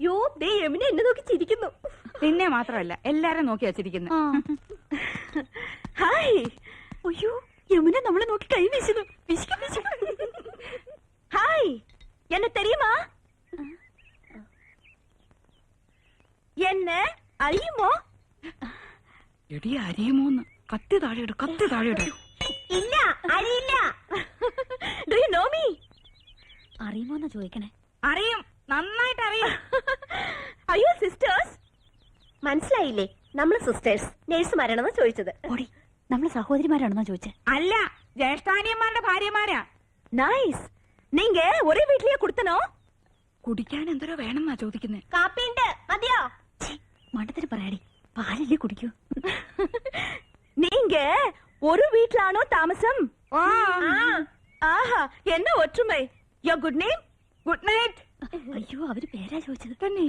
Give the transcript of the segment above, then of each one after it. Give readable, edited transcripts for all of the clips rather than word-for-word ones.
യോ ദേ യമുന എന്നെ നോക്കി ചിരിക്കുന്നു. നിന്നെ മാത്രമല്ല എല്ലാരും നോക്കി വച്ചിരിക്കുന്നു. ഹായ്. അയ്യോ യമുന നമ്മളെ നോക്കി കൈ വീശുന്നു. ഹായ് എന്നെ തെരിയുമാ? എന്നെ അറിയുമോ? എടി അറിയുമോന്ന്? കത്തി താഴെയിട്, കത്തി താഴെയിട്. ഇല്ല അറിയില്ല. Do you know me? അറിയുമോന്നാ ചോദിക്കണേ. അറിയും, നന്നായിട്ട് അറിയും. അയ്യോ സിസ്റ്റേഴ്സ്. മനസ്സിലായില്ലേ? നമ്മള് സിസ്റ്റേഴ്സ് നേഴ്സുമാരാണെന്ന് ചോദിച്ചത്. ഓടി, നമ്മള് സഹോദരിമാരാണെന്നാ ചോദിച്ചേ. അല്ല, ജ്യേഷ്ഠാനിയന്മാരുടെ ഭാര്യമാരാ. നൈസ്. നീങ്ക ഒരേ വീട്ടിലേ കൊടുത്തനോ? കുടിക്കാൻ എന്തോരോ വേണമെന്നാ ചോദിക്കുന്നേ. കാപ്പിണ്ട് മതിയോ? മണ്ടത്തിന് പറയാടി, പാലല്ലേ കുടിക്കൂ. നീങ്ക ഒരു വീട്ടിലാണോ താമസം? ആഹാ എന്നെ ഒറ്റുമൈ. Your good name? Good night. അയ്യോ, അവര് പേരാ ചോദിച്ചത്. തന്നെ.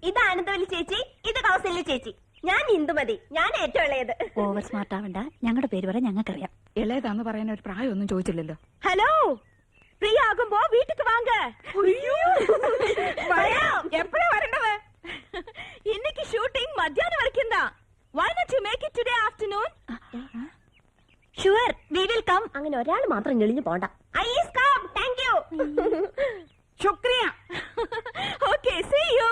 ഇത് ആനന്ദവല്ലി ചേച്ചി, ഇത് കൗസല്യ ചേച്ചി. ഞാൻ ഇന്ദുമതി, ഞാൻ ഏറ്റവും ഇളയത്. ഓവർ സ്മാർട്ട് ആവണ്ട, ഞങ്ങളുടെ പേര് പറയാൻ ഞങ്ങൾക്കറിയാം. ഇളയതാന്ന് പറയാൻ ഒരു പ്രായമൊന്നും ചോദിച്ചില്ലല്ലോ. ഹലോ, ഫ്രീ ആകുമ്പോ വീട്ടിക്ക് വാങ്ക. എപ്പോഴാ വരേണ്ടത്? ഇന്നക്ക് ഷൂട്ടിംഗ് മധ്യാഹ്നം വരയ്ക്കുന്ന. Why not you make it today afternoon? Sure, we will come. അങ്ങനെ ഒരാൾ മാത്രം ഞെളിഞ്ഞു പോണ്ട. I is come. Thank you. ശുക്രിയ. Okay, see you.